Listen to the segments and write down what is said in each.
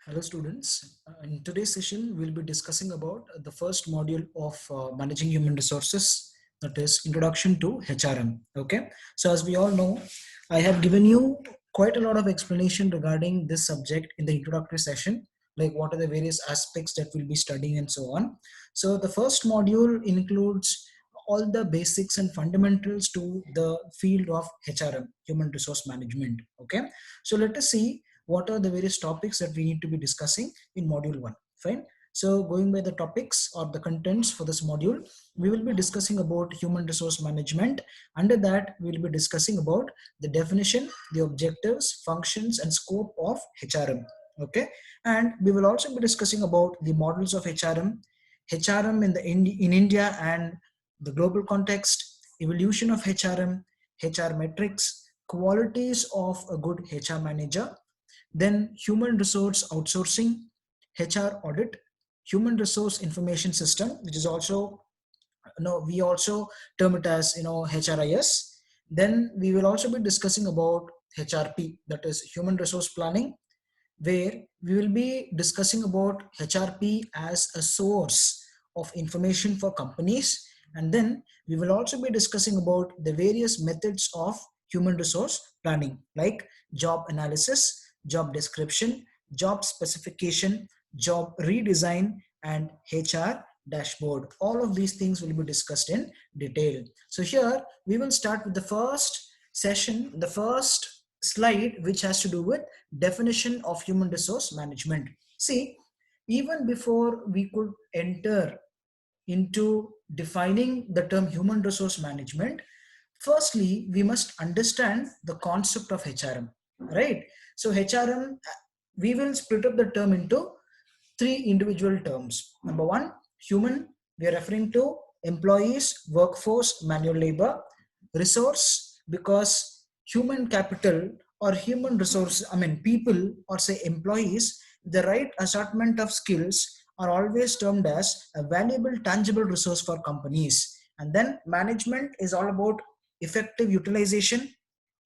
Hello students. In today's session, we'll be discussing about the first module of managing human resources, that is introduction to HRM. Okay. So as we all know, I have given you quite a lot of explanation regarding this subject in the introductory session, like what are the various aspects that we'll be studying and so on. So the first module includes all the basics and fundamentals to the field of HRM, human resource management. Okay. So let us see what are the various topics that we need to be discussing in module 1. Fine. So going by the topics or the contents for this module, we will be discussing about human resource management. Under that, we will be discussing about the definition, the objectives, functions and scope of HRM. Okay. And we will also be discussing about the models of HRM in India and the global context, evolution of HRM, HR metrics, qualities of a good HR manager, then human resource outsourcing, HR audit, human resource information system, which is also, we also term it as, HRIS. Then we will also be discussing about HRP, that is human resource planning, where we will be discussing about HRP as a source of information for companies. And then we will also be discussing about the various methods of human resource planning, like job analysis, job description, job specification, job redesign, and HR dashboard. All of these things will be discussed in detail. So here we will start with the first session, the first slide, which has to do with definition of human resource management. See, even before we could enter into defining the term human resource management, firstly, we must understand the concept of HRM, right? So HRM, we will split up the term into three individual terms. Number one, human, we are referring to employees, workforce, manual labor, resource, because human capital or human resource, people or say employees, the right assortment of skills are always termed as a valuable, tangible resource for companies. And then management is all about effective utilization,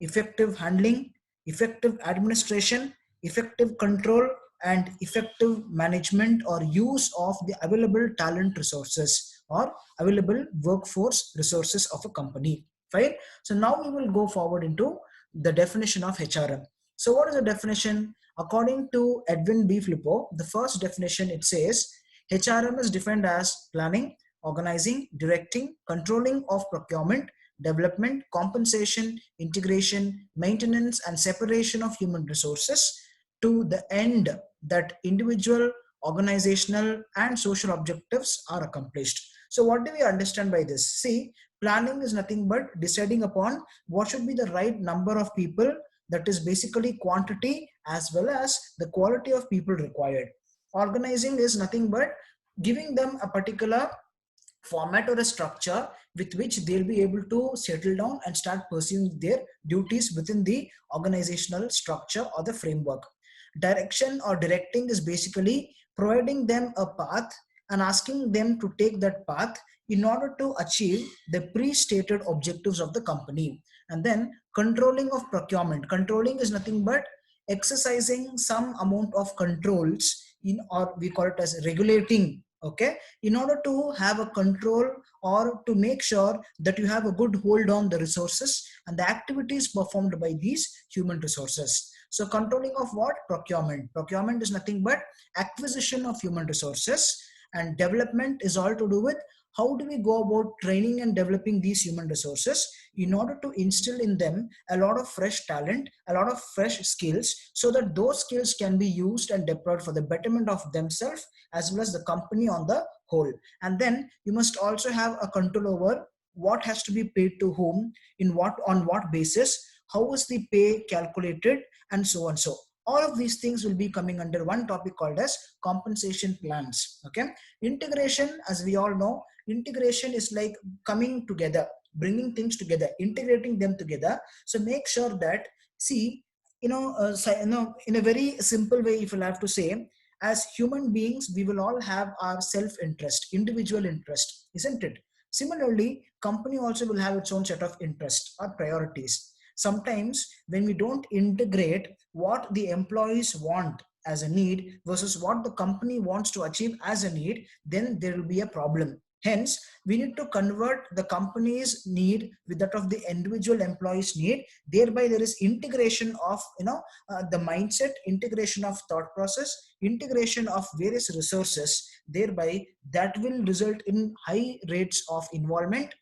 effective handling, effective administration, effective control, and effective management or use of the available talent resources or available workforce resources of a company. Fine. So now we will go forward into the definition of HRM. So what is the definition? According to Edwin B. Flippo, the first definition, it says HRM is defined as planning, organizing, directing, controlling of procurement, development, compensation, integration, maintenance, and separation of human resources to the end that individual, organizational, and social objectives are accomplished. So, what do we understand by this? See, planning is nothing but deciding upon what should be the right number of people, that is basically quantity as well as the quality of people required. Organizing is nothing but giving them a particular format or a structure with which they'll be able to settle down and start pursuing their duties within the organizational structure or the framework. Direction or directing is basically providing them a path and asking them to take that path in order to achieve the pre-stated objectives of the company. And then controlling of procurement. Controlling is nothing but exercising some amount of controls in, or we call it as regulating, okay, in order to have a control or to make sure that you have a good hold on the resources and the activities performed by these human resources. So controlling of what? Procurement. Procurement is nothing but acquisition of human resources, and development is all to do with how do we go about training and developing these human resources in order to instill in them a lot of fresh talent, a lot of fresh skills, so that those skills can be used and deployed for the betterment of themselves as well as the company on the whole. And then you must also have a control over what has to be paid to whom, in what, on what basis, how is the pay calculated, and so on. So all of these things will be coming under one topic called as compensation plans. Okay. Integration, as we all know, integration is like coming together, bringing things together, integrating them together. So make sure that, see, in a very simple way, if you'll have to say, as human beings, we will all have our self-interest, individual interest, isn't it? Similarly, company also will have its own set of interests or priorities. Sometimes when we don't integrate what the employees want as a need versus what the company wants to achieve as a need, then there will be a problem. Hence, we need to convert the company's need with that of the individual employee's need. Thereby, there is integration of the mindset, integration of thought process, integration of various resources. Thereby, that will result in high rates of involvement,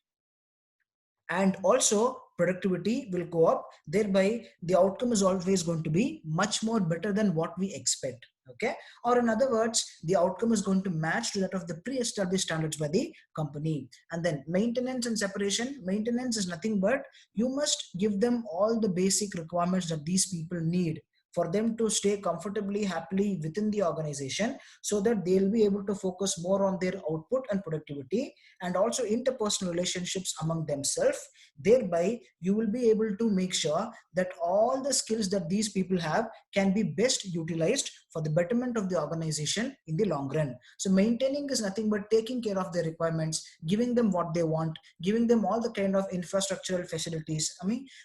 and also productivity will go up. Thereby the outcome is always going to be much more better than what we expect. Okay, or in other words, the outcome is going to match to that of the pre-established standards by the company. And then maintenance and separation. Maintenance is nothing but you must give them all the basic requirements that these people need for them to stay comfortably, happily within the organization, so that they'll be able to focus more on their output and productivity, and also interpersonal relationships among themselves. Thereby you will be able to make sure that all the skills that these people have can be best utilized for the betterment of the organization in the long run. So maintaining is nothing but taking care of their requirements, giving them what they want, giving them all the kind of infrastructural facilities,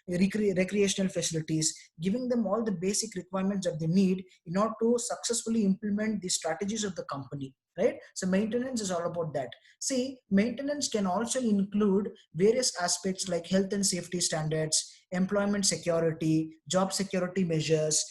recreational facilities, giving them all the basic requirements that they need in order to successfully implement the strategies of the company, right? So maintenance is all about that. See, maintenance can also include various aspects like health and safety standards, employment security, job security measures,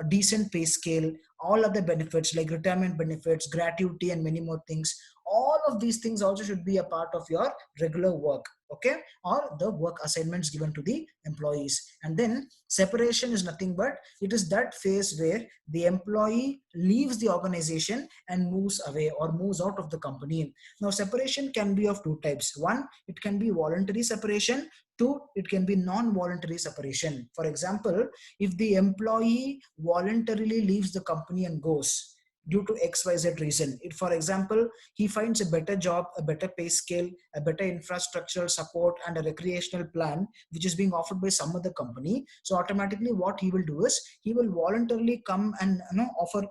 decent pay scale, all other benefits like retirement benefits, gratuity, and many more things. All of these things also should be a part of your regular work, okay, or the work assignments given to the employees. And then separation is nothing but it is that phase where the employee leaves the organization and moves away or moves out of the company. Now separation can be of two types. One, it can be voluntary separation. Two, it can be non-voluntary separation. For example, if the employee voluntarily leaves the company and goes due to XYZ reason, for example, he finds a better job, a better pay scale, a better infrastructural support, and a recreational plan which is being offered by some other company. So automatically what he will do is he will voluntarily come and offer,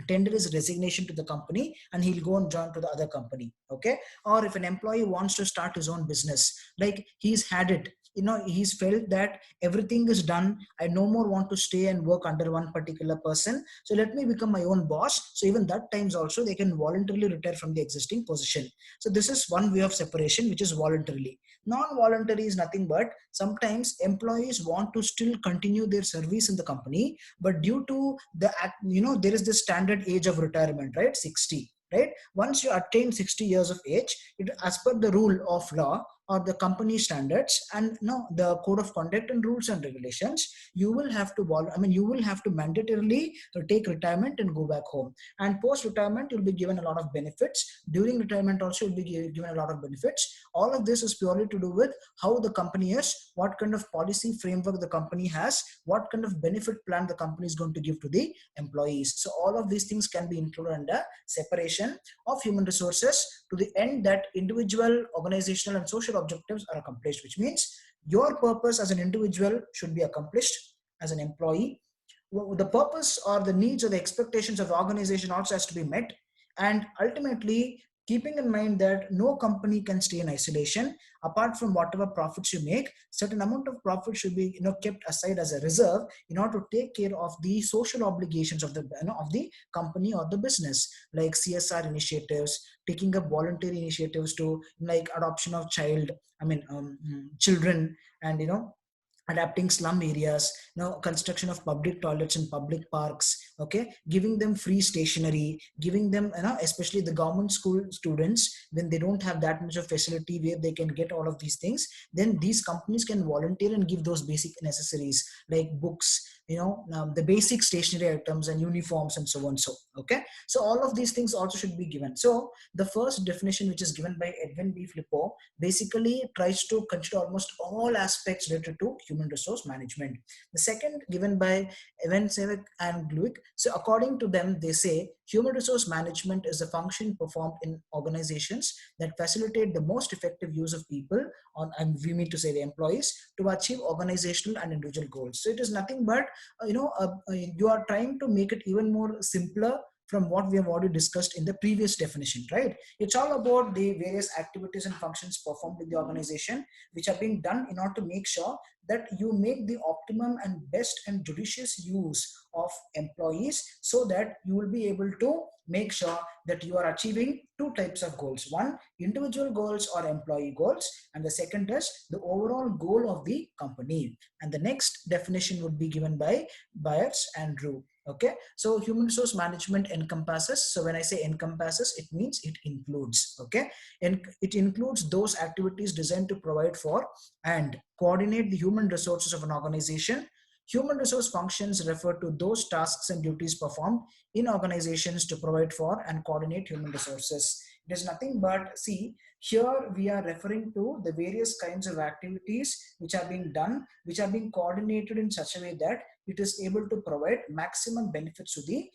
tender his resignation to the company, and he'll go and join to the other company. Okay, or if an employee wants to start his own business, like he's had it, he's felt that everything is done, I no more want to stay and work under one particular person, so let me become my own boss. So even that times also they can voluntarily retire from the existing position. So this is one way of separation, which is voluntarily. Non-voluntary is nothing but sometimes employees want to still continue their service in the company, but due to the there is the standard age of retirement, right? 60, right? Once you attain 60 years of age, it as per the rule of law or the company standards and the code of conduct and rules and regulations, you will have to you will have to mandatorily take retirement and go back home. And post retirement you'll be given a lot of benefits. During retirement also you'll be given a lot of benefits. All of this is purely to do with how the company is, what kind of policy framework the company has, what kind of benefit plan the company is going to give to the employees. So all of these things can be included under separation of human resources to the end that individual, organizational, and social objectives are accomplished, which means your purpose as an individual should be accomplished as an employee. The purpose or the needs or the expectations of the organization also has to be met. And ultimately, keeping in mind that no company can stay in isolation. Apart from whatever profits you make, certain amount of profit should be kept aside as a reserve in order to take care of the social obligations of the of the company or the business, like CSR initiatives, taking up voluntary initiatives to like adoption of children, and adapting slum areas, construction of public toilets in public parks, okay, giving them free stationery, giving them especially the government school students, when they don't have that much of facility where they can get all of these things, then these companies can volunteer and give those basic necessaries like books, the basic stationery items and uniforms and so on. So okay, so all of these things also should be given. So the first definition, which is given by Edwin B. Flippo, basically tries to consider almost all aspects related to human resource management. The second, given by Evan Sevek and Gluick. So according to them, they say human resource management is a function performed in organizations that facilitate the most effective use of people and we mean to say the employees, to achieve organizational and individual goals. So it is nothing but you are trying to make it even more simpler from what we have already discussed in the previous definition, right? It's all about the various activities and functions performed in the organization, which are being done in order to make sure that you make the optimum and best and judicious use of employees, so that you will be able to make sure that you are achieving two types of goals: one, individual goals or employee goals, and the second is the overall goal of the company. And the next definition would be given by Byers and Drew. Okay, so human resource management encompasses, so when I say encompasses, it means it includes. Okay, and it includes those activities designed to provide for and coordinate the human resources of an organization. Human resource functions refer to those tasks and duties performed in organizations to provide for and coordinate human resources. It is nothing but, see, here we are referring to the various kinds of activities which are being done, which are being coordinated in such a way that it is able to provide maximum benefits to the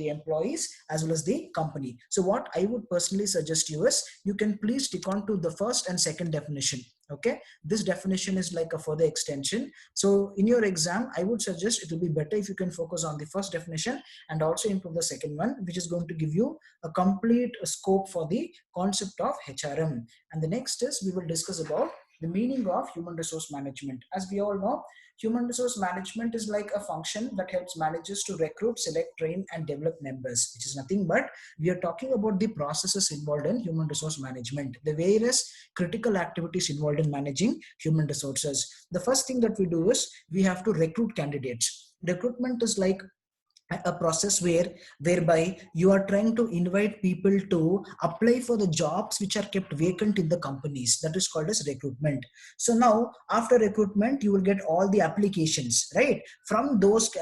employees as well as the company. So what I would personally suggest you is, you can please stick on to the first and second definition. Okay, this definition is like a further extension. So in your exam, I would suggest it will be better if you can focus on the first definition and also improve the second one, which is going to give you a complete scope for the concept of HRM. And the next is, we will discuss about the meaning of human resource management. As we all know, human resource management is like a function that helps managers to recruit, select, train, and develop members, which is nothing but, we are talking about the processes involved in human resource management, the various critical activities involved in managing human resources. The first thing that we do is, we have to recruit candidates. Recruitment is like a process whereby you are trying to invite people to apply for the jobs which are kept vacant in the companies. That is called as recruitment. So now after recruitment, you will get all the applications, right? From those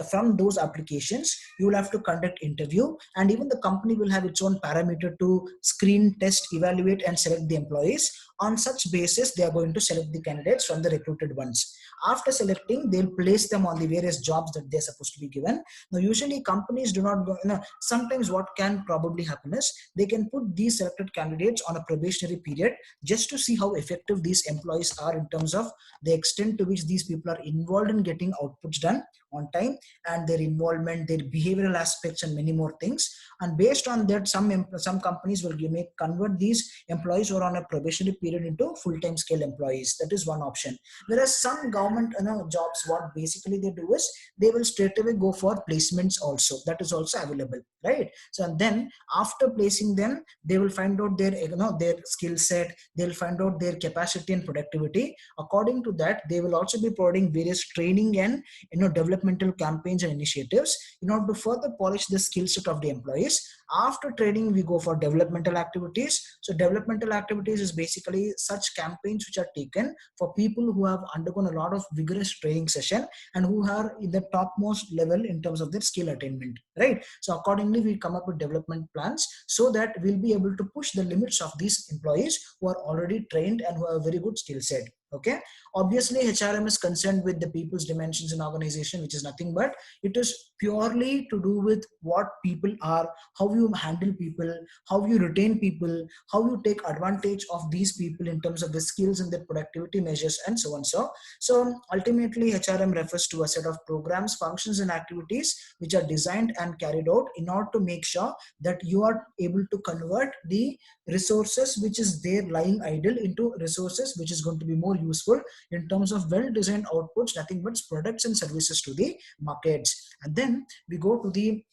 applications, you will have to conduct interview, and even the company will have its own parameter to screen, test, evaluate, and select the employees. On such basis, they are going to select the candidates from the recruited ones. After selecting, they'll place them on the various jobs that they're supposed to be given. Now, usually companies do not go, sometimes what can probably happen is, they can put these selected candidates on a probationary period just to see how effective these employees are in terms of the extent to which these people are involved in getting outputs done on time, and their involvement, their behavioral aspects, and many more things. And based on that, some companies will convert these employees who are on a probationary period into full-time scale employees. That is one option. Whereas some government jobs, what basically they do is, they will straight away go for placements also. That is also available, right? So and then after placing them, they will find out their skill set, they'll find out their capacity and productivity. According to that, they will also be providing various training and developmental campaigns and initiatives in order to further polish the skill set of the employees. After training, we go for developmental activities. So developmental activities is basically such campaigns which are taken for people who have undergone a lot of vigorous training session and who are in the topmost level in terms of their skill attainment, right? So accordingly, we come up with development plans so that we'll be able to push the limits of these employees who are already trained and who have a very good skill set. Okay, obviously HRM is concerned with the people's dimensions in organization, which is nothing but, it is purely to do with what people are, how you handle people, how you retain people, how you take advantage of these people in terms of the skills and their productivity measures, and so on. So ultimately, HRM refers to a set of programs, functions, and activities which are designed and carried out in order to make sure that you are able to convert the resources which is there lying idle into resources which is going to be more useful in terms of well-designed outputs, nothing but products and services to the markets. And then we go to the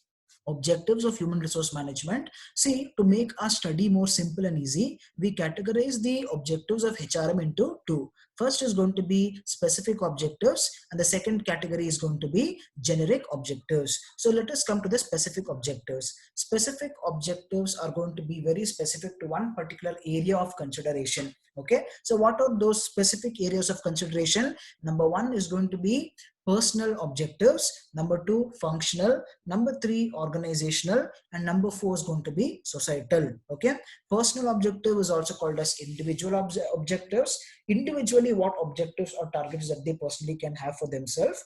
objectives of human resource management. See, to make our study more simple and easy, we categorize the objectives of HRM into two. First is going to be specific objectives, and the second category is going to be generic objectives. So let us come to the specific objectives. Specific objectives are going to be very specific to one particular area of consideration. Okay, so what are those specific areas of consideration? Number one is going to be personal objectives, number two functional, number three organizational, and number four is going to be societal. Okay, personal objective is also called as individual objectives. Individually, what objectives or targets that they personally can have for themselves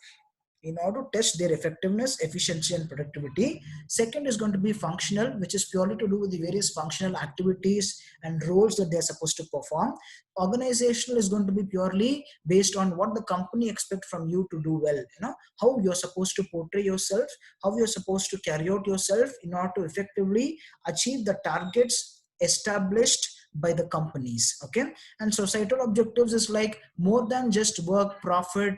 in order to test their effectiveness, efficiency, and productivity. Second is going to be functional, which is purely to do with the various functional activities and roles that they're supposed to perform. Organizational is going to be purely based on what the company expects from you to do well, how you're supposed to portray yourself, how you're supposed to carry out yourself in order to effectively achieve the targets established by the companies. Okay, and societal objectives is like more than just work, profit,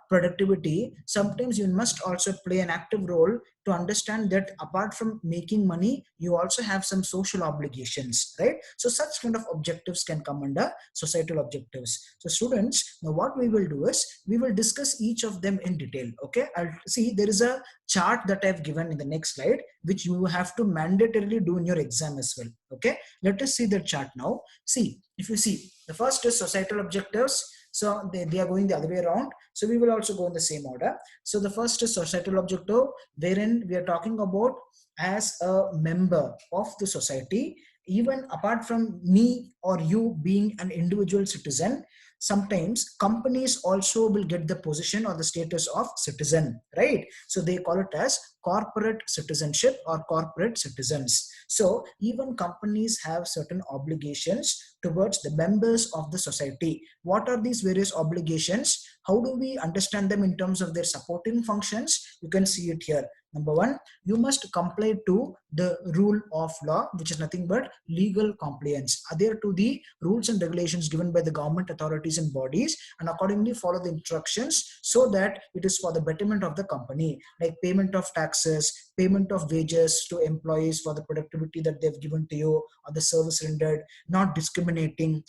productivity. Sometimes you must also play an active role to understand that apart from making money, you also have some social obligations, right? So such kind of objectives can come under societal objectives. So students, now what we will do is we will discuss each of them in detail. Okay, I'll see there is a chart that I've given in the next slide, which you have to mandatorily do in your exam as well. Okay, let us see the chart now. See, if you see, the first is societal objectives. So they are going the other way around. So we will also go in the same order. So the first is societal objective, wherein we are talking about as a member of the society, even apart from me or you being an individual citizen, sometimes companies also will get the position or the status of citizen, right? So they call it as corporate citizenship or corporate citizens. So even companies have certain obligations towards the members of the society. What are these various obligations? How do we understand them in terms of their supporting functions? You can see it here. Number one, you must comply to the rule of law, which is nothing but legal compliance. Adhere to the rules and regulations given by the government authorities and bodies, and accordingly follow the instructions so that it is for the betterment of the company, like payment of taxes, payment of wages to employees for the productivity that they've given to you or the service rendered, not discriminating.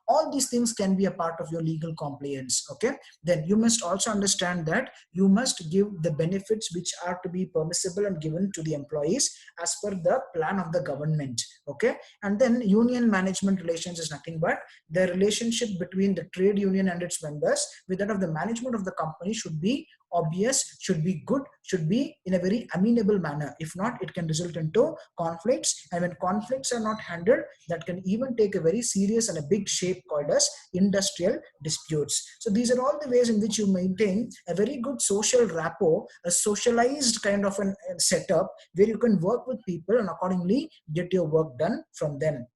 All these things can be a part of your legal compliance. Okay, then you must also understand that you must give the benefits which are to be permissible and given to the employees as per the plan of the government. Okay, and then union management relations is nothing but the relationship between the trade union and its members with that of the management of the company should be obvious, should be good, should be in a very amenable manner. If not, it can result into conflicts, and when conflicts are not handled, that can even take a very serious and a big shape called as industrial disputes. So these are all the ways in which you maintain a very good social rapport, a socialized kind of a setup where you can work with people and accordingly get your work done from them.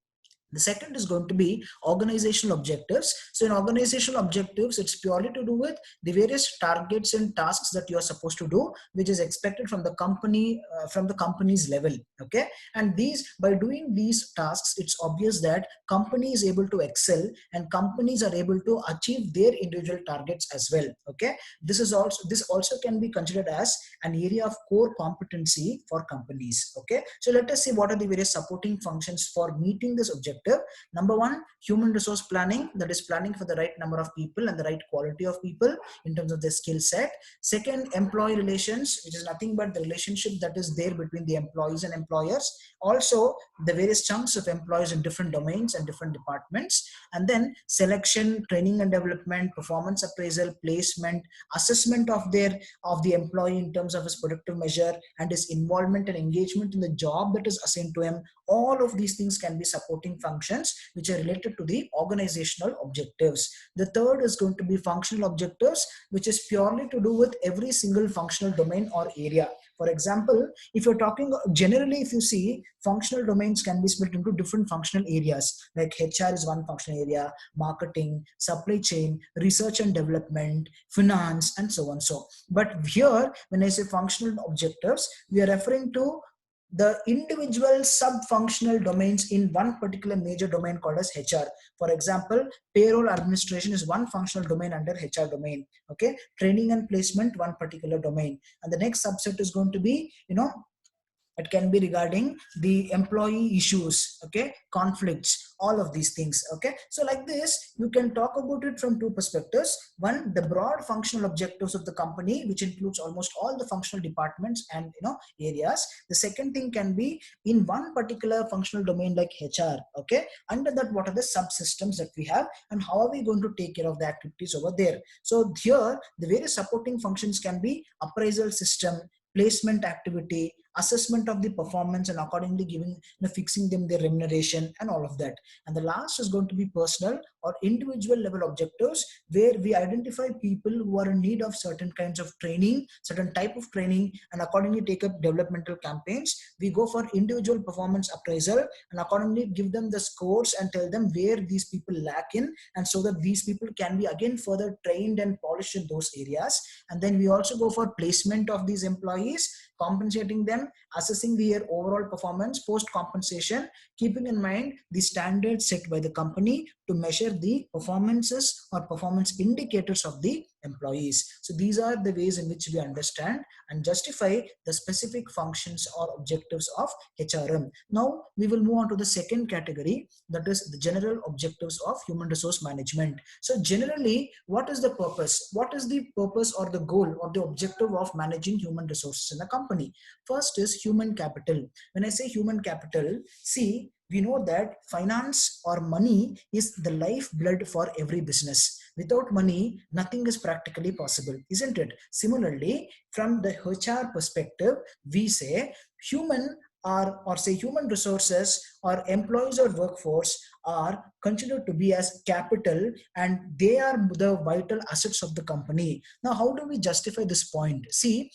The second is going to be organizational objectives. So in organizational objectives, it's purely to do with the various targets and tasks that you are supposed to do, which is expected from the company, from the company's level. Okay, and by doing these tasks, it's obvious that company is able to excel and companies are able to achieve their individual targets as well. Okay, this also can be considered as an area of core competency for companies. Okay, so let us see what are the various supporting functions for meeting this objective. Number one, human resource planning, that is planning for the right number of people and the right quality of people in terms of their skill set. Second, employee relations, which is nothing but the relationship that is there between the employees and employers. Also, the various chunks of employees in different domains and different departments. And then selection, training and development, performance appraisal, placement, assessment of the employee in terms of his productive measure and his involvement and engagement in the job that is assigned to him. All of these things can be supporting functions which are related to the organizational objectives. The third is going to be functional objectives, which is purely to do with every single functional domain or area. For example, if you're talking generally, if you see, functional domains can be split into different functional areas, like HR is one functional area, marketing, supply chain, research and development, finance, and so on. But here, when I say functional objectives, we are referring to the individual sub-functional domains in one particular major domain called as HR. For example, payroll administration is one functional domain under HR domain. Okay, training and placement, one particular domain, and the next subset is going to be, it can be regarding the employee issues, okay, conflicts, all of these things. Okay, so like this, you can talk about it from two perspectives. One, the broad functional objectives of the company, which includes almost all the functional departments and areas. The second thing can be in one particular functional domain like HR. Okay, under that, what are the subsystems that we have and how are we going to take care of the activities over there? So here, the various supporting functions can be appraisal system, placement activity, assessment of the performance, and accordingly giving, fixing them their remuneration and all of that. And the last is going to be personal or individual level objectives, where we identify people who are in need of certain kinds of training, certain type of training, and accordingly take up developmental campaigns. We go for individual performance appraisal and accordingly give them the scores and tell them where these people lack in, and so that these people can be again further trained and polished in those areas. And then we also go for placement of these employees, compensating them, assessing their overall performance post compensation, keeping in mind the standards set by the company to measure the performances or performance indicators of the employees. So these are the ways in which we understand and justify the specific functions or objectives of HRM. Now we will move on to the second category, that is the general objectives of human resource management. So generally, what is the purpose? What is the purpose or the goal or the objective of managing human resources in a company? First is human capital. When I say human capital, see, we know that finance or money is the lifeblood for every business. Without money, nothing is practically possible, isn't it? Similarly, from the HR perspective, we say human or say human resources or employees or workforce are considered to be as capital, and they are the vital assets of the company. Now, how do we justify this point? See,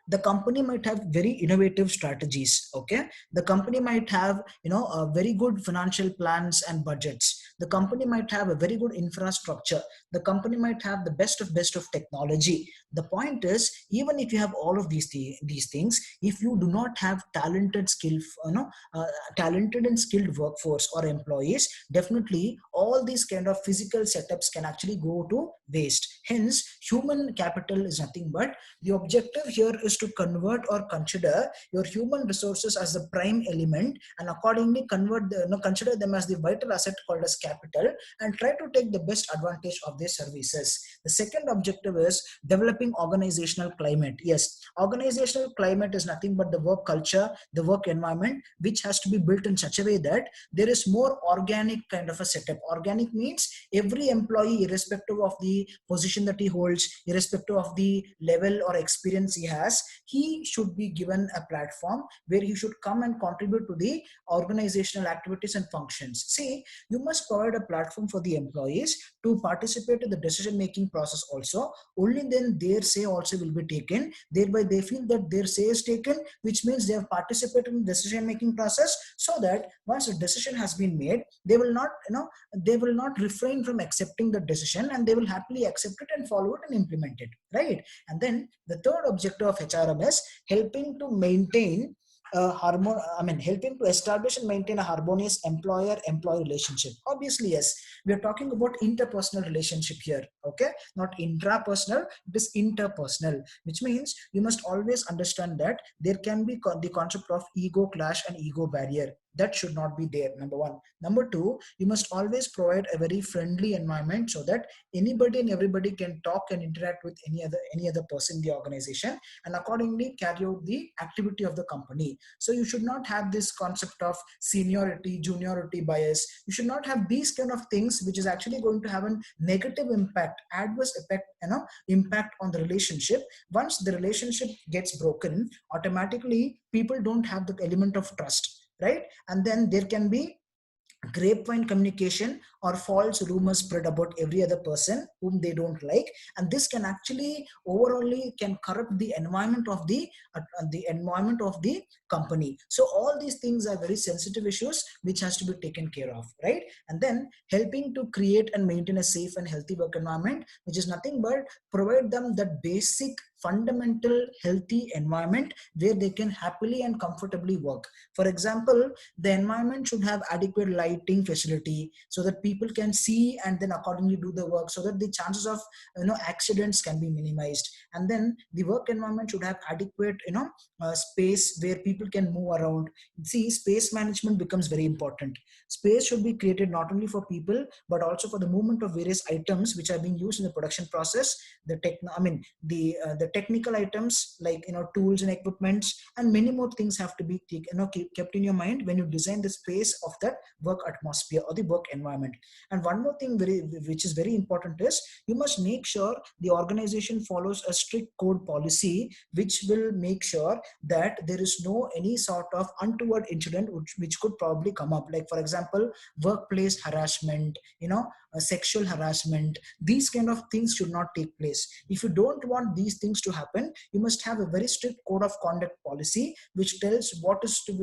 the company might have very innovative strategies. Okay, the company might have a very good financial plans and budgets. The company might have a very good infrastructure. The company might have the best of technology. The point is, even if you have all of these things, if you do not have uh, talented and skilled workforce or employees, definitely all these kind of physical setups can actually go to waste. Hence, human capital is nothing but the objective here is to convert or consider your human resources as the prime element, and accordingly consider them as the vital asset called as capital, and try to take the best advantage of their services. The second objective is developing organizational climate. Yes, organizational climate is nothing but the work culture, the work environment, which has to be built in such a way that there is more organic kind of a setup. Organic means every employee, irrespective of the position that he holds, irrespective of the level or experience he has, he should be given a platform where he should come and contribute to the organizational activities and functions. See, you must provide a platform for the employees to participate in the decision making process also. Only then their say also will be taken. Thereby they feel that their say is taken, which means they have participated in the decision making process, so that once a decision has been made, they will not refrain from accepting the decision, and they will happily accept it and follow it and implement it, right? And then the third objective of HRM is helping to maintain helping to establish and maintain a harmonious employer-employee relationship. Obviously, yes, we are talking about interpersonal relationship here. Okay, not intrapersonal, it is interpersonal, which means you must always understand that there can be the concept of ego clash and ego barrier. That should not be there, number one. Number two, you must always provide a very friendly environment so that anybody and everybody can talk and interact with any other person in the organization, and accordingly carry out the activity of the company. So you should not have this concept of seniority, juniority bias. You should not have these kind of things, which is actually going to have a negative impact, adverse effect, impact on the relationship. Once the relationship gets broken, automatically people don't have the element of trust, right? And then there can be grapevine communication or false rumors spread about every other person whom they don't like, and this can actually overall can corrupt the environment of the company. So all these things are very sensitive issues which has to be taken care of, right? And then helping to create and maintain a safe and healthy work environment, which is nothing but provide them that basic fundamental healthy environment where they can happily and comfortably work. For example, the environment should have adequate lighting facility so that people can see and then accordingly do the work, so that the chances of accidents can be minimized. And then the work environment should have adequate space where people can move around. See, space management becomes very important. Space should be created not only for people but also for the movement of various items which are being used in the production process. The technical items like tools and equipments and many more things have to be kept in your mind when you design the space of that work atmosphere or the work environment. And one more thing which is very important is you must make sure the organization follows a strict code policy which will make sure that there is no any sort of untoward incident which could probably come up, like for example workplace harassment, sexual harassment. These kind of things should not take place. If you don't want these things to happen, you must have a very strict code of conduct policy which tells what is to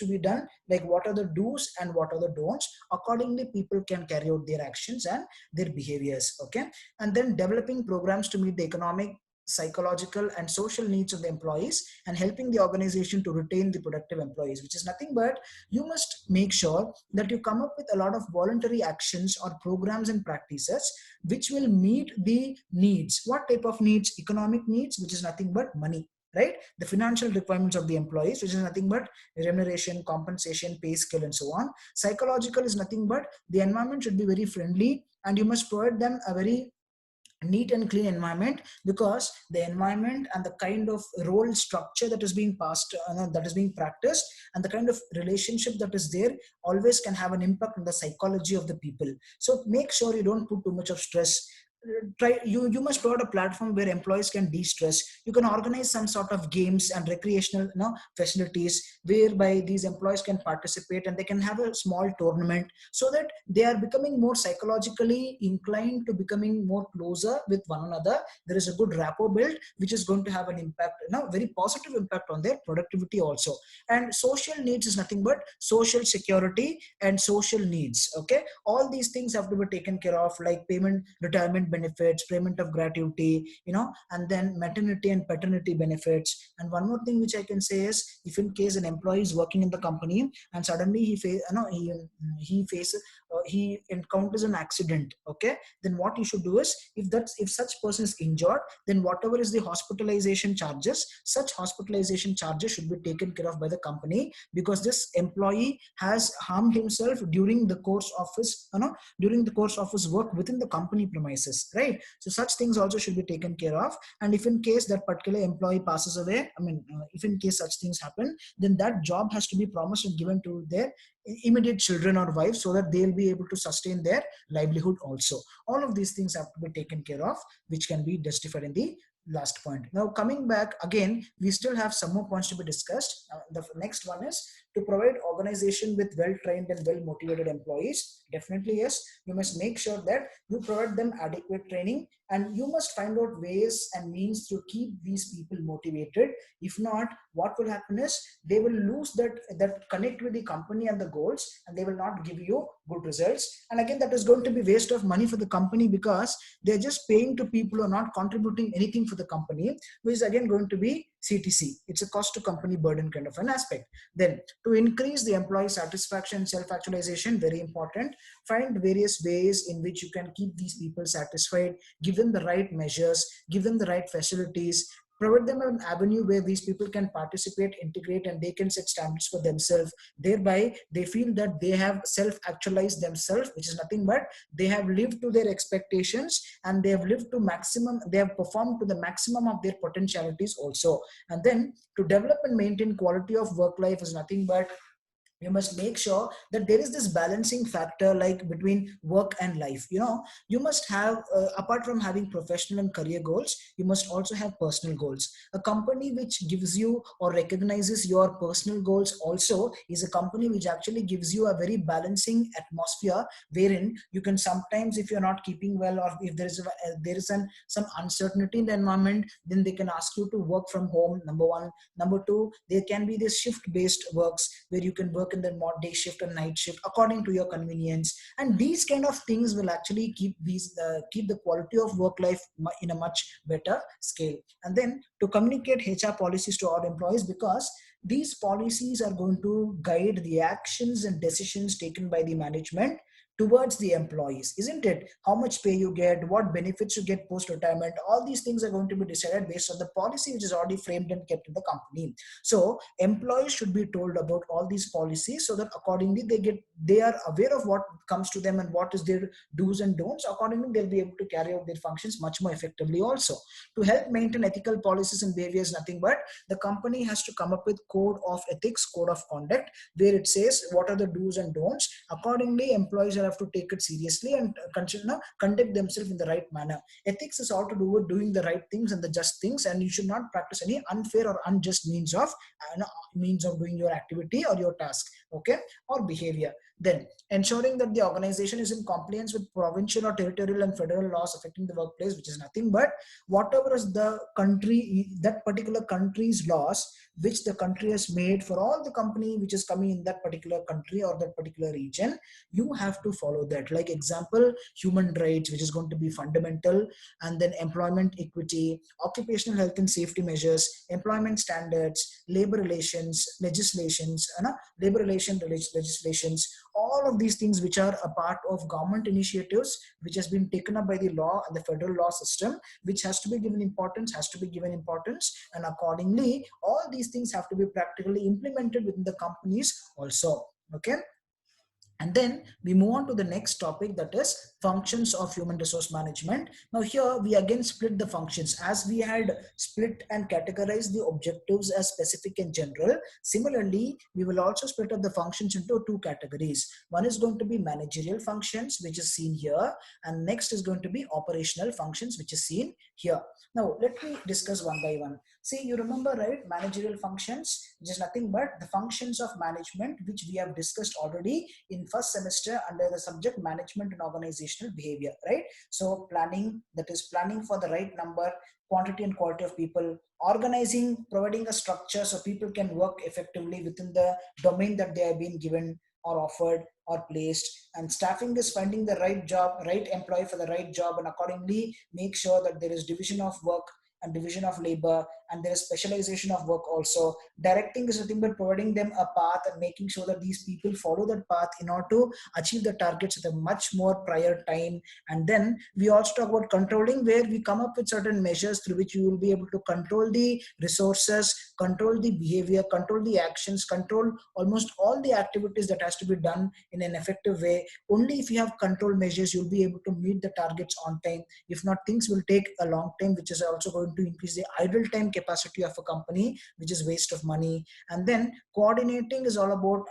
be done, like what are the do's and what are the don'ts. Accordingly people can carry out their actions and their behaviors. Okay, and then developing programs to meet the economic psychological and social needs of the employees, and helping the organization to retain the productive employees, which is nothing but you must make sure that you come up with a lot of voluntary actions or programs and practices which will meet the needs. What type of needs? Economic needs, which is nothing but money, right? The financial requirements of the employees, which is nothing but remuneration, compensation, pay scale, and so on. Psychological is nothing but the environment should be very friendly, and you must provide them a very neat and clean environment, because the environment and the kind of role structure that is being passed, that is being practiced, and the kind of relationship that is there always can have an impact on the psychology of the people. So make sure you don't put too much of stress. Try, you must provide a platform where employees can de-stress. You can organize some sort of games and recreational, facilities whereby these employees can participate, and they can have a small tournament, so that they are becoming more psychologically inclined to becoming more closer with one another. There is a good rapport built, which is going to have an impact, very positive impact on their productivity also. And social needs is nothing but social security and social needs. Okay, all these things have to be taken care of, like payment, retirement benefits, payment of gratuity, and then maternity and paternity benefits. And one more thing which I can say is, if in case an employee is working in the company and suddenly he faces he encounters an accident, okay, then what you should do is, if such person is injured, then whatever is the hospitalization charges, such hospitalization charges should be taken care of by the company, because this employee has harmed himself during the course of his work within the company premises, right? So such things also should be taken care of. And if in case that particular employee passes away, if in case such things happen, then that job has to be promised and given to their immediate children or wives, so that they'll be able to sustain their livelihood also. All of these things have to be taken care of, which can be justified in the last point. Now coming back again, we still have some more points to be discussed. The next one is to provide organization with well-trained and well-motivated employees. Definitely yes, you must make sure that you provide them adequate training, and you must find out ways and means to keep these people motivated. If not, what will happen is they will lose that connect with the company and the goals, and they will not give you good results. And again, that is going to be waste of money for the company, because they're just paying to people who are not contributing anything for the company, which is again going to be CTC. It's a cost to company burden kind of an aspect. Then to increase the employee satisfaction, self-actualization, very important. Find various ways in which you can keep these people satisfied, give them the right measures, give them the right facilities, provide them an avenue where these people can participate, integrate, and they can set standards for themselves. Thereby they feel that they have self-actualized themselves, which is nothing but they have lived to their expectations, and they have lived to maximum, they have performed to the maximum of their potentialities also. And then to develop and maintain quality of work life is nothing but you must make sure that there is this balancing factor, like between work and life. You must have, apart from having professional and career goals, you must also have personal goals. A company which gives you or recognizes your personal goals also is a company which actually gives you a very balancing atmosphere, wherein you can sometimes, if you're not keeping well, or if some uncertainty in the environment, then they can ask you to work from home, number one. Number two, there can be this shift based works where you can work in the day shift and night shift according to your convenience. And these kind of things will actually keep the quality of work life in a much better scale. And then to communicate HR policies to our employees, because these policies are going to guide the actions and decisions taken by the management towards the employees, isn't it? How much pay you get, what benefits you get post retirement, all these things are going to be decided based on the policy which is already framed and kept in the company. So employees should be told about all these policies, so that accordingly they are aware of what comes to them and what is their do's and don'ts. Accordingly they'll be able to carry out their functions much more effectively also. To help maintain ethical policies and behaviors, nothing but the company has to come up with code of ethics, code of conduct, where it says what are the do's and don'ts. Accordingly employees have to take it seriously and conduct themselves in the right manner. Ethics is all to do with doing the right things and the just things, and you should not practice any unfair or unjust means of doing your activity or your task. okay, or behavior. Then ensuring that the organization is in compliance with provincial or territorial and federal laws affecting the workplace, which is nothing but whatever is the country, that particular country's laws, which the country has made for all the company which is coming in that particular country or that particular region. You have to follow that. Like example, human rights, which is going to be fundamental, and then employment equity, occupational health and safety measures, employment standards, labor relations legislations, labor legislations, all of these things which are a part of government initiatives which has been taken up by the law and the federal law system, which has to be given importance, and accordingly all these things have to be practically implemented within the companies also. Okay, and then we move on to the next topic, that is functions of human resource management. Now here we again split the functions as we had split and categorized the objectives as specific and general. Similarly, we will also split up the functions into two categories. One is going to be managerial functions, which is seen here, and next is going to be operational functions, which is seen here. Now let me discuss one by one. See, you remember, right? Managerial functions, which is nothing but the functions of management, which we have discussed already in first semester under the subject management and organizational behavior, right? So planning, that is planning for the right number, quantity and quality of people, organizing, providing a structure so people can work effectively within the domain that they have been given or offered or placed, and staffing is finding the right job, right employee for the right job, and accordingly make sure that there is division of work and division of labor, and there is specialization of work also. Directing is nothing but providing them a path and making sure that these people follow that path in order to achieve the targets at a much more prior time. And then we also talk about controlling, where we come up with certain measures through which you will be able to control the resources, control the behavior, control the actions, control almost all the activities that has to be done in an effective way. Only if you have control measures, you'll be able to meet the targets on time. If not, things will take a long time, which is also going to increase the idle time capacity of a company, which is waste of money. And then coordinating is all about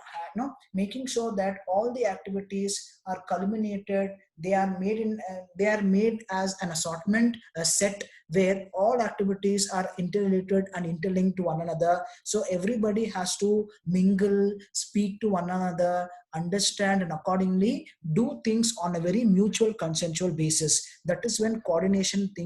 making sure that all the activities are culminated, they are made as an assortment, a set, where all activities are interrelated and interlinked to one another. So everybody has to mingle, speak to one another, understand, and accordingly do things on a very mutual consensual basis. That is when coordinating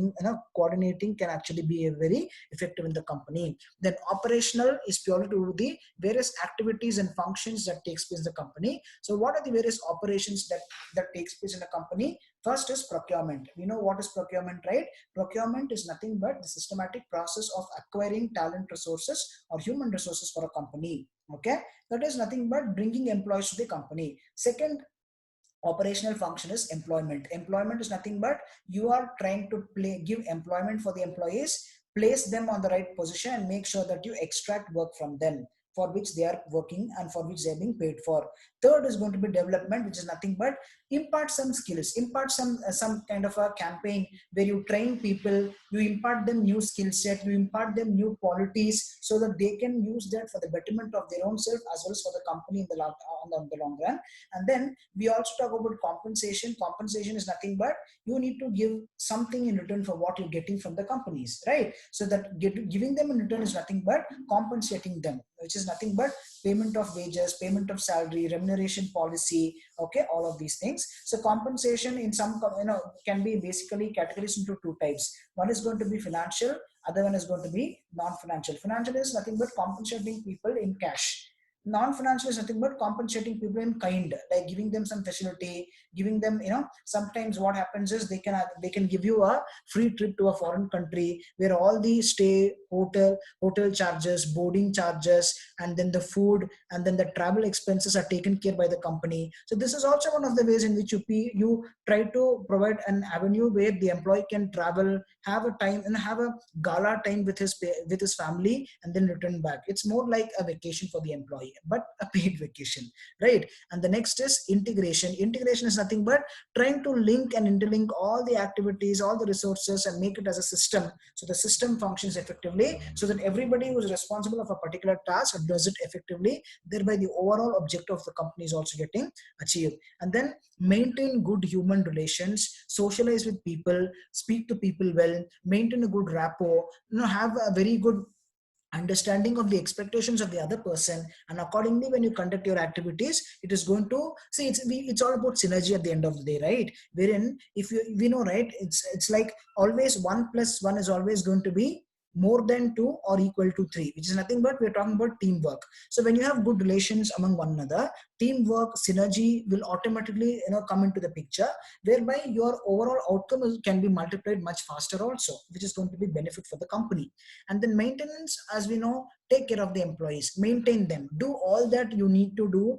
can actually be a very effective in the company. Then operational is purely to do the various activities and functions that takes place in the company. So what are the various operations that takes place in a company? First is procurement. We know what is procurement, right? Procurement is nothing but the systematic process of acquiring talent resources or human resources for a company. Okay, that is nothing but bringing employees to the company. Second operational function is employment. Employment is nothing but you are trying to give employment for the employees, place them on the right position, and make sure that you extract work from them for which they are working and for which they are being paid for. Third is going to be development, which is nothing but impart some skills, impart some kind of a campaign where you train people, you impart them new skill set, you impart them new qualities so that they can use that for the betterment of their own self as well as for the company in the long run. And then we also talk about compensation. Compensation is nothing but you need to give something in return for what you're getting from the companies, right? So that giving them in return is nothing but compensating them, which is nothing but payment of wages, payment of salary, remuneration policy, okay, all of these things. So compensation in some can be basically categorized into two types. One is going to be financial, other one is going to be non-financial. Financial is nothing but compensating people in cash. Non-financial is nothing but compensating people in kind, like giving them some facility, giving them, sometimes what happens is they can give you a free trip to a foreign country where all the stay, hotel charges, boarding charges, and then the food, and then the travel expenses are taken care by the company. So this is also one of the ways in which you try to provide an avenue where the employee can travel, have a time, and have a gala time with his family, and then return back. It's more like a vacation for the employee, but a paid vacation, right? And the next is integration. Integration is nothing but trying to link and interlink all the activities, all the resources, and make it as a system, so the system functions effectively, so that everybody who is responsible of a particular task does it effectively, thereby the overall objective of the company is also getting achieved. And then maintain good human relations, socialize with people, speak to people well, maintain a good rapport, have a very good understanding of the expectations of the other person, and accordingly when you conduct your activities, it is going to see, it's all about synergy at the end of the day, right? Wherein if you, we know, right, it's like always 1 plus 1 is always going to be more than 2 or equal to 3, which is nothing but we're talking about teamwork. So when you have good relations among one another, teamwork, synergy will automatically, come into the picture, whereby your overall outcome can be multiplied much faster also, which is going to be benefit for the company. And then maintenance, as we know, take care of the employees, maintain them, do all that you need to do,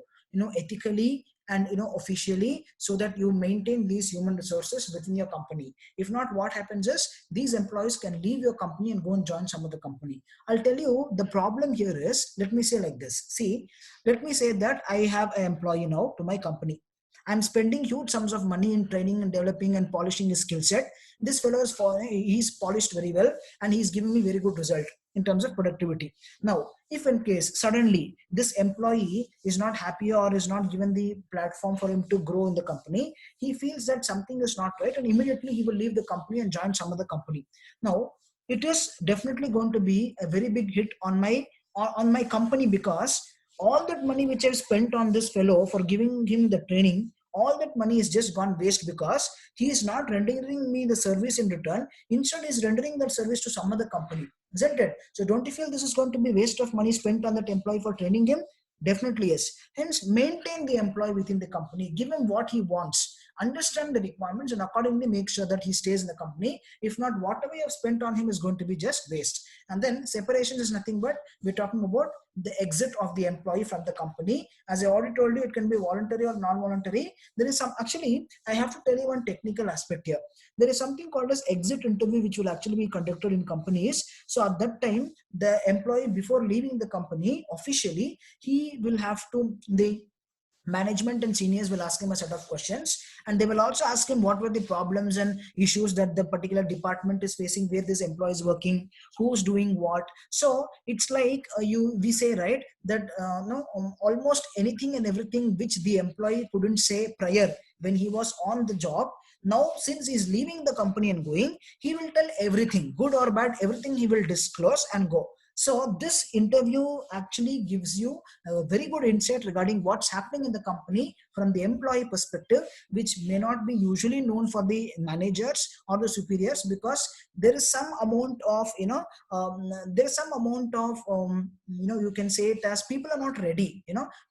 ethically and officially, so that you maintain these human resources within your company. If not, what happens is these employees can leave your company and go and join some other company. I'll tell you the problem here is, let me say like this. See, let me say that I have an employee now to my company. I'm spending huge sums of money in training and developing and polishing his skill set. This fellow is he's polished very well, and he's giving me very good result in terms of productivity. Now, if in case suddenly this employee is not happy or is not given the platform for him to grow in the company, he feels that something is not right, and immediately he will leave the company and join some other company. Now, it is definitely going to be a very big hit on my company, because all that money which I've spent on this fellow for giving him the training, all that money is just gone waste, because he is not rendering me the service in return. Instead, he is rendering that service to some other company, isn't it? So don't you feel this is going to be waste of money spent on that employee for training him? Definitely yes. Hence, maintain the employee within the company, give him what he wants, understand the requirements, and accordingly make sure that he stays in the company. If not, whatever you have spent on him is going to be just waste. And then separation is nothing but we're talking about the exit of the employee from the company. As I already told you, it can be voluntary or non-voluntary. There is some, actually, I have to tell you one technical aspect here. There is something called as exit interview, which will actually be conducted in companies. So at that time, the employee, before leaving the company officially, he will have to, the management and seniors will ask him a set of questions, and they will also ask him what were the problems and issues that the particular department is facing, where this employee is working, who's doing what. So it's like, we say, right, that no, almost anything and everything which the employee couldn't say prior when he was on the job, now since he's leaving the company and going, he will tell everything, good or bad, everything he will disclose and go. So this interview actually gives you a very good insight regarding what's happening in the company from the employee perspective, which may not be usually known for the managers or the superiors, because there is some amount of, there is some amount of, you can say it as people are not ready,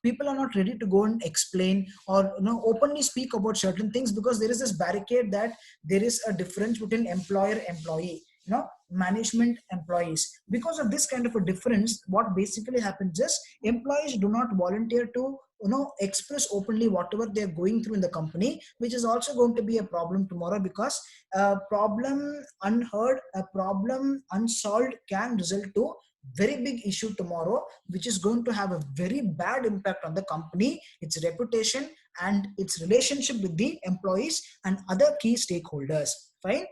people are not ready to go and explain or, openly speak about certain things, because there is this barricade that there is a difference between employer employee, management employees. Because of this kind of a difference, what basically happens is employees do not volunteer to express openly whatever they're going through in the company, which is also going to be a problem tomorrow, because a problem unheard, a problem unsolved can result to very big issue tomorrow, which is going to have a very bad impact on the company, its reputation, and its relationship with the employees and other key stakeholders. Fine.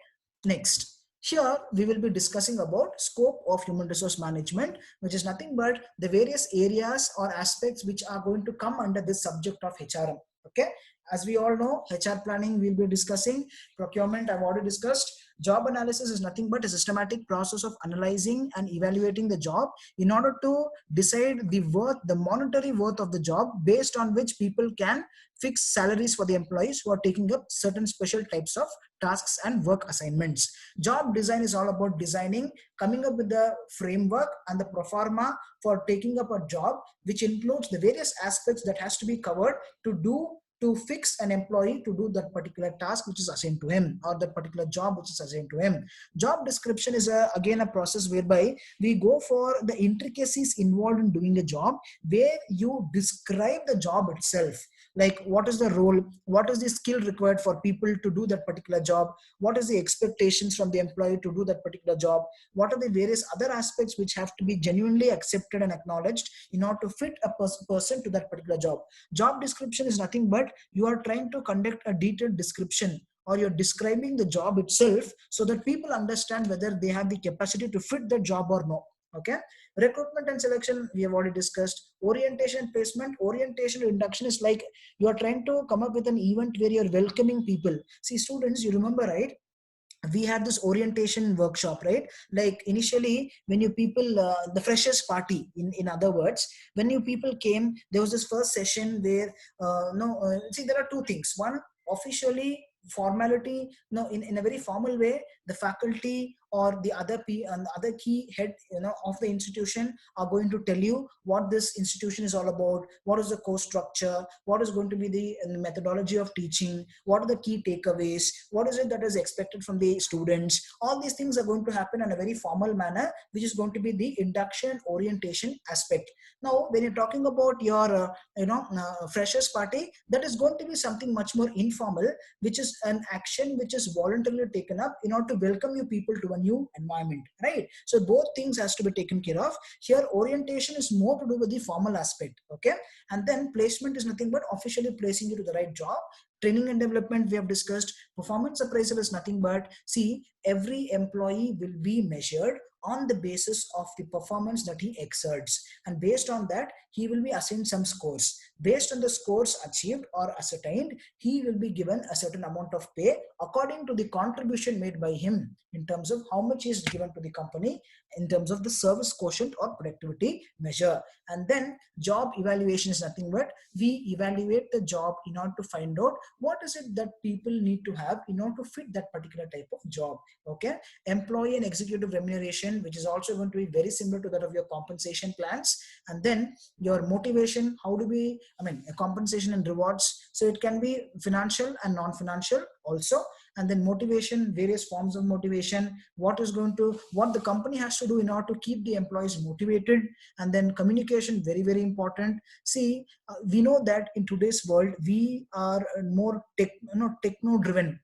Next, here we will be discussing about scope of human resource management, which is nothing but the various areas or aspects which are going to come under this subject of HRM. Okay, as we all know, HR planning we'll be discussing, procurement I've already discussed. Job analysis is nothing but a systematic process of analyzing and evaluating the job in order to decide the worth, the monetary worth of the job, based on which people can fix salaries for the employees who are taking up certain special types of tasks and work assignments. Job design is all about designing, coming up with the framework and the pro forma for taking up a job, which includes the various aspects that has to be covered to fix an employee to do that particular task which is assigned to him, or that particular job which is assigned to him. Job description is again a process whereby we go for the intricacies involved in doing a job, where you describe the job itself, like what is the role, what is the skill required for people to do that particular job, what is the expectations from the employee to do that particular job, what are the various other aspects which have to be genuinely accepted and acknowledged in order to fit a person to that particular job. Job description is nothing but you are trying to conduct a detailed description, or you're describing the job itself, so that people understand whether they have the capacity to fit the job or no. Okay. Recruitment and selection we have already discussed. Orientation placement, orientation induction is like you are trying to come up with an event where you're welcoming people. See, students, you remember, right? we had this orientation workshop, right? Like initially when you people the freshers party, in other words, when you people came, there was this first session where no see, there are two things. One, officially formality, no, in a very formal way, the faculty or the and the other key head, of the institution are going to tell you what this institution is all about, what is the course structure, what is going to be the methodology of teaching, what are the key takeaways, what is it that is expected from the students. All these things are going to happen in a very formal manner, which is going to be the induction orientation aspect. Now when you're talking about your freshers party, that is going to be something much more informal, which is an action which is voluntarily taken up in order to welcome you people to a new environment, right? So both things has to be taken care of. Here orientation is more to do with the formal aspect, okay? And then placement is nothing but officially placing you to the right job. Training and development we have discussed. Performance appraisal is nothing but, see, every employee will be measured on the basis of the performance that he exerts, and based on that he will be assigned some scores. Based on the scores achieved or ascertained, he will be given a certain amount of pay according to the contribution made by him in terms of how much is given to the company in terms of the service quotient or productivity measure. And then job evaluation is nothing but, we evaluate the job in order to find out what is it that people need to have in order to fit that particular type of job, okay? Employee and executive remuneration, which is also going to be very similar to that of your compensation plans. And then your motivation, how do we, compensation and rewards, so it can be financial and non-financial also. And then motivation, various forms of motivation, what the company has to do in order to keep the employees motivated. And then communication, very very important. See, we know that in today's world we are more techno driven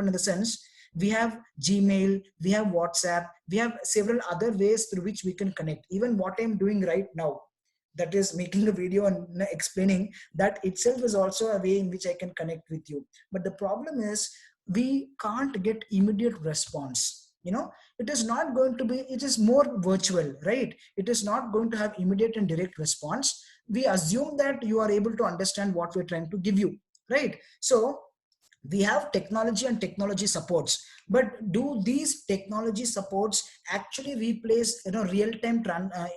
in the sense, we have Gmail, we have WhatsApp, we have several other ways through which we can connect. Even what I'm doing right now, that is making a video and explaining, that itself is also a way in which I can connect with you. But the problem is, we can't get immediate response. It is not going to be, it is more virtual, right? It is not going to have immediate and direct response. We assume that you are able to understand what we're trying to give you, right? So we have technology and technology supports, but do these technology supports actually replace real-time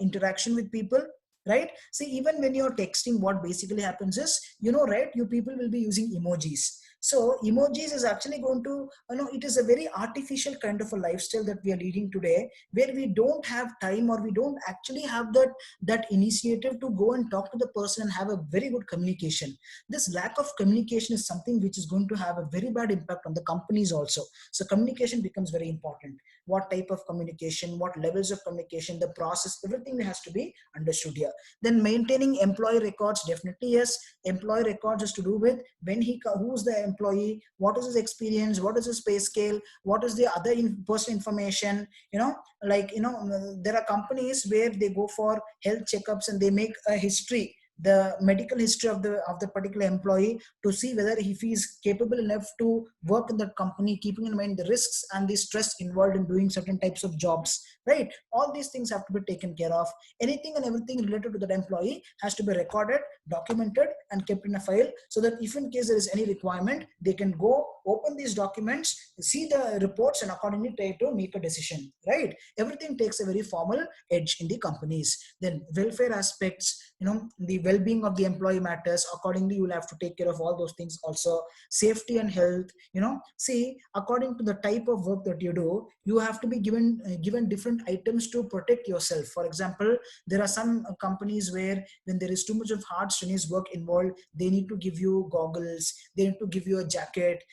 interaction with people, right? See, even when you're texting, what basically happens is, right, you people will be using emojis. So emojis is actually going to, it is a very artificial kind of a lifestyle that we are leading today, where we don't have time, or we don't actually have that initiative to go and talk to the person and have a very good communication. This lack of communication is something which is going to have a very bad impact on the companies also. So communication becomes very important. What type of communication, what levels of communication, the process, everything has to be understood here. Then maintaining employee records, definitely yes. Employee records is to do with when who's the employee, what is his experience, what is his pay scale, what is the other personal information. There are companies where they go for health checkups and they make a history, the medical history of the particular employee, to see whether if he is capable enough to work in that company, keeping in mind the risks and the stress involved in doing certain types of jobs, right? All these things have to be taken care of. Anything and everything related to that employee has to be recorded, documented, and kept in a file, so that if in case there is any requirement, they can go open these documents, see the reports, and accordingly try to make a decision, right? Everything takes a very formal edge in the companies. Then welfare aspects, the well-being of the employee matters. Accordingly, you will have to take care of all those things also. Safety and health, see, according to the type of work that you do, you have to be given different items to protect yourself. For example, there are some companies where when there is too much of hard strenuous work involved, they need to give you goggles, they need to give you a jacket,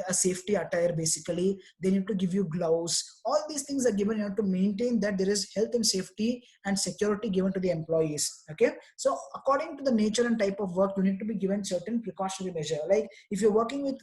a safety attire, basically they need to give you gloves. All these things are given in order to maintain that there is health and safety and security given to the employees, okay? So according to the nature and type of work, you need to be given certain precautionary measure. Like if you're working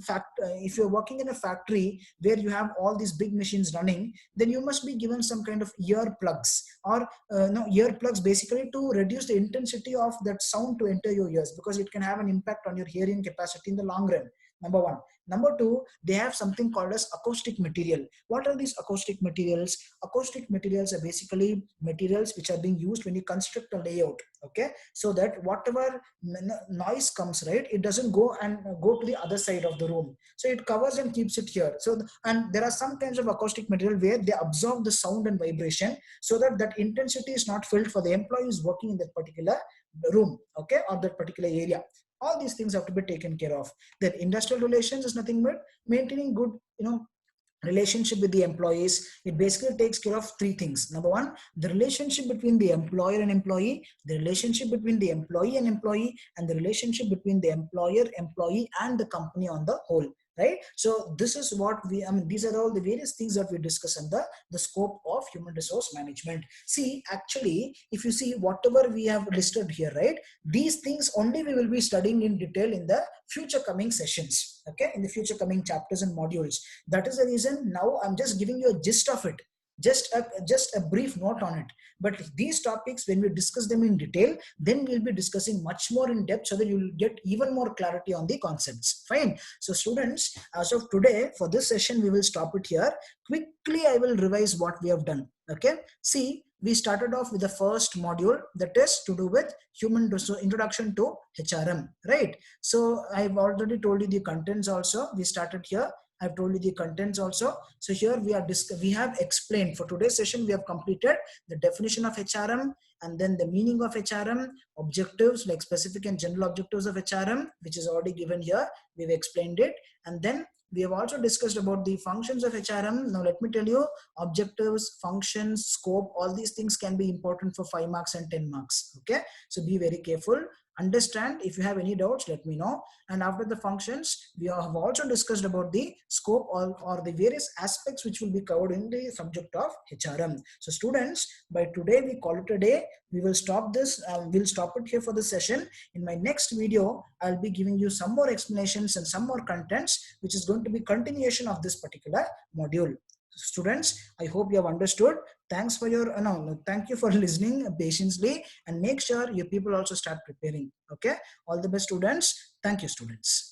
if you're working in a factory where you have all these big machines running, then you must be given some kind of ear plugs, or no, ear plugs basically to reduce the intensity of that sound to enter your ears, because it can have an impact on your hearing capacity in the long run. Number one. Number two, they have something called as acoustic material. What are these acoustic materials? Acoustic materials are basically materials which are being used when you construct a layout, okay? So that whatever noise comes, right, it doesn't go and go to the other side of the room. So it covers and keeps it here. So, and there are some kinds of acoustic material where they absorb the sound and vibration so that that intensity is not felt for the employees working in that particular room, okay, or that particular area. All these things have to be taken care of. Then industrial relations is nothing but maintaining good, relationship with the employees. It basically takes care of three things. Number one, the relationship between the employer and employee, the relationship between the employee and employee, and the relationship between the employer, employee, and the company on the whole. Right? So this is what these are all the various things that we discuss in the scope of human resource management. See, actually, if you see whatever we have listed here, right, these things only we will be studying in detail in the future coming sessions, okay, in the future coming chapters and modules. That is the reason now I'm just giving you a gist of it, just a brief note on it. But these topics, when we discuss them in detail, then we'll be discussing much more in depth so that you'll get even more clarity on the concepts. Fine. So students, as of today, for this session, we will stop it here. Quickly, I will revise what we have done. Okay. See, we started off with the first module, that is to do with human resource introduction to HRM, right? So I've already told you the contents also. We started here. I've told you the contents also. So here we have explained for today's session, we have completed the definition of HRM and then the meaning of HRM, objectives like specific and general objectives of HRM, which is already given here. We've explained it. And then we have also discussed about the functions of HRM. Now let me tell you, objectives, functions, scope, all these things can be important for 5 marks and 10 marks. Okay. So be very careful. Understand. If you have any doubts, let me know. And after the functions, we have also discussed about the scope or the various aspects which will be covered in the subject of HRM. So students, by today we call it a day. We will stop this. We'll stop it here for the session. In my next video, I'll be giving you some more explanations and some more contents, which is going to be continuation of this particular module. Students, I hope you have understood. Thanks for your thank you for listening patiently, and make sure your people also start preparing. Okay, all the best students. Thank you, students.